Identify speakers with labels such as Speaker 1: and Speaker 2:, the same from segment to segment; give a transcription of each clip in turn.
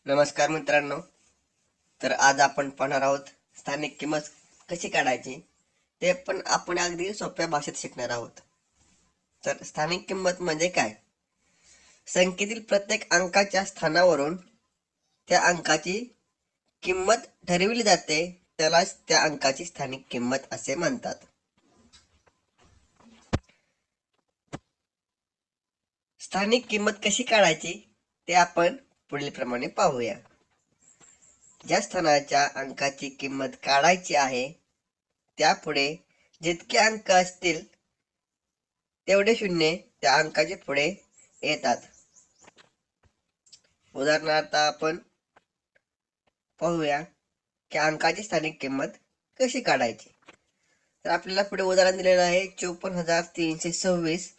Speaker 1: नमस्कार मित्रांनो. तर आज आपण पाहणार आहोत स्थानिक किंमत कशी काढायची, ते पण आपण अगदी सोप्या भाषेत शिकणार आहोत. तर स्थानिक किंमत म्हणजे काय? संख्येतील प्रत्येक अंकाच्या स्थानावरून त्या अंकाची किंमत ठरविली जाते, त्यालाच त्या अंकाची स्थानिक किंमत असे म्हणतात. स्थानिक किंमत कशी काढायची ते आपण पुढील प्रमाणे पाहूया. ज्या स्थानाच्या अंकाची किंमत काढायची आहे त्यापुढे जितके अंक असतील तेवढे शून्य त्या अंकाचे पुढे येतात. उदाहरणार्थ आपण पाहूया की अंकाची स्थानिक किंमत कशी काढायची. तर आपल्याला पुढे उदाहरण दिलेलं आहे 54,326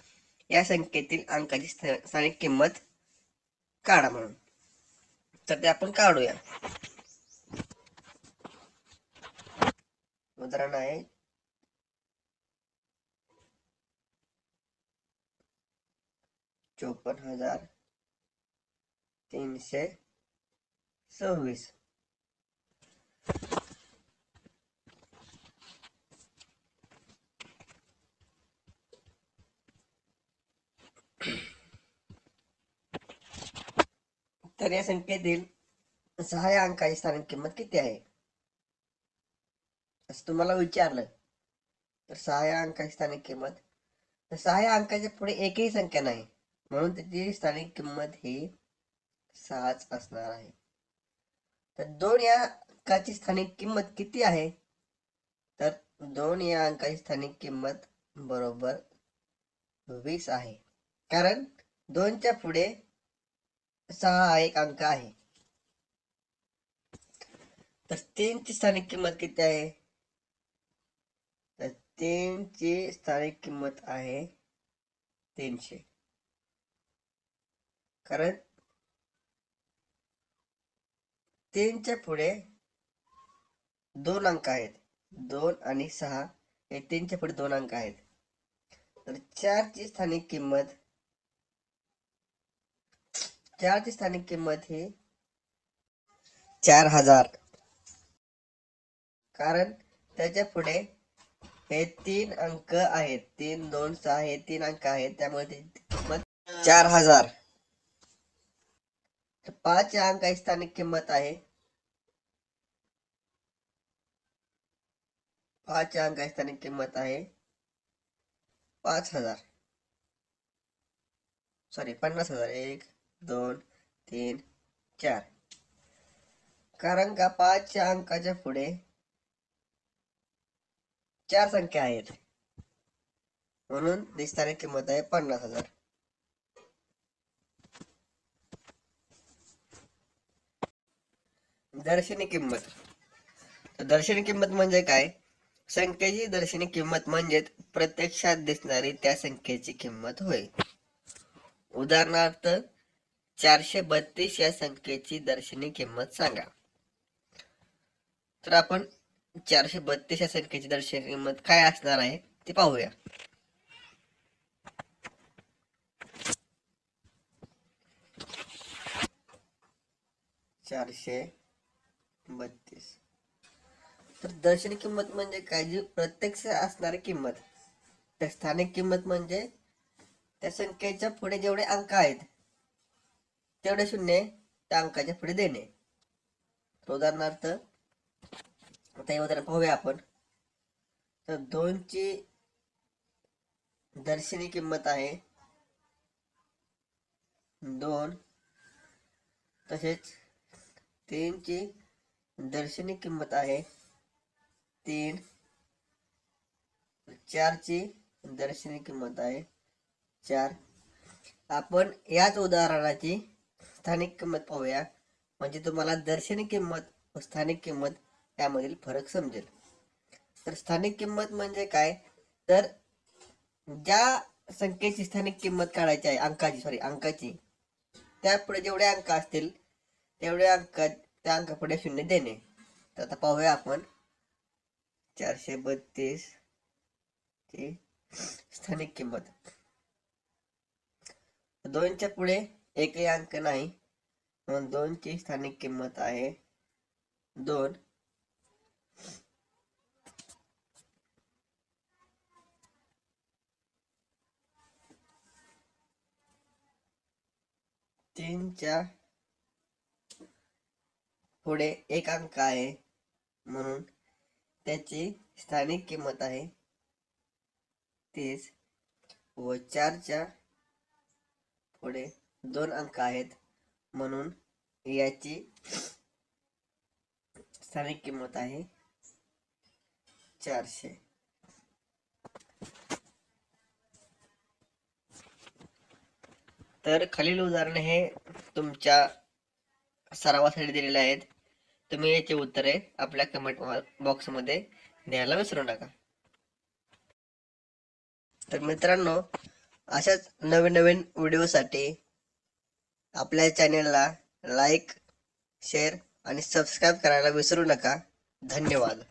Speaker 1: या संख्येतील अंकाची स्थानिक किंमत काढा म्हणून. तर ते आपण काढूया. उदाहरण आहे 54,326. तर या संख्येतील 6 या अंकाची स्थानिक किंमत किती आहे असं तुम्हाला विचारलं तर 6 या अंकाची स्थानिक किंमत, तर 6 या अंकाच्या पुढे एकही संख्या नाही म्हणून त्याची स्थानिक किंमत ही 6च असणार आहे. तर 2 या अंकाची स्थानिक किंमत किती आहे? तर 2 या अंकाची स्थानिक किंमत बरोबर 20 आहे, कारण 2च्या पुढे 6 हा एक अंक आहे. तर 3 ची स्थानिक किंमत किती आहे? तर 3 ची स्थानिक किंमत आहे 300, कारण 3च्या पुढे 2 अंक आहेत. 2 आणि 6 हे 3च्या पुढे 2 अंक आहेत. तर 4 ची स्थानिक किंमत ही 4000, कारण त्याच्या पुढे हे 3 अंक आहेत. 3, 2, 6 हे 3 अंक आहेत, त्यामुळे त्याची किंमत 4000. 5 या अंकाची स्थानिक किंमत आहे 5 या अंकाची स्थानिक किंमत आहे 5000, सॉरी 50,000. 1, 2, 3, 4, कारण का 5 या अंकाच्या पुढे 4 संख्या आहेत म्हणून ती स्थानिक किंमत आहे 50,000. दर्शनी किंमत. दर्शनी किंमत म्हणजे काय? संख्येची दर्शनी किंमत म्हणजे प्रत्यक्षात दिसणारी त्या संख्येची किंमत होय. उदाहरणार्थ 432 या संख्येची दर्शनी किंमत सांगा. तर आपण 432 या संख्येची दर्शनी किंमत काय असणार आहे ते पाहूया. चारशे 32. तर दर्शनी किंमत म्हणजे काय? जी प्रत्यक्ष असणारी किंमत. तर स्थानिक किंमत म्हणजे त्या संख्येच्या पुढे जेवढे अंक आहेत तेवढे शून्य त्या अंकाच्या पुढे देणे. उदाहरणार्थ आता हे उदाहरण पाहूया आपण. तर 2 ची दर्शनी किंमत आहे 2, तसेच 3 ची दर्शनी किंमत आहे 3, 4 ची दर्शनी किंमत आहे 4. आपण याच उदाहरणाची स्थानिक किंमत पाहूया, म्हणजे तुम्हाला दर्शनी किंमत व स्थानिक किंमत यामधील फरक समजेल. तर स्थानिक किंमत म्हणजे काय? तर ज्या संख्येची स्थानिक किंमत काढायची आहे, अंकाची, त्यापुढे जेवढे अंक असतील तेवढे अंक त्या अंकापुढे शून्य देणे. तर आता पाहूया आपण 432 ची स्थानिक किंमत. 2च्या पुढे एकही अंक नाही म्हणून 2 ची स्थानिक किंमत आहे 2. 3 च्या पुढे एक अंक आहे म्हणून त्याची स्थानिक किंमत आहे 30 व 4 च्या पुढे 2 अंक आहेत म्हणून याची स्थानिक किंमत आहे 400. तर खालील उदाहरणे हे तुमच्या सरावासाठी दिलेले आहेत. तुम्ही याची उत्तरे आपल्या कमेंट बॉक्समध्ये द्यायला विसरू नका. तर मित्रांनो, अशाच नवीन नवीन व्हिडिओसाठी आपल्या चॅनेलला लाईक, शेअर आणि सबस्क्राईब करायला विसरू नका. धन्यवाद.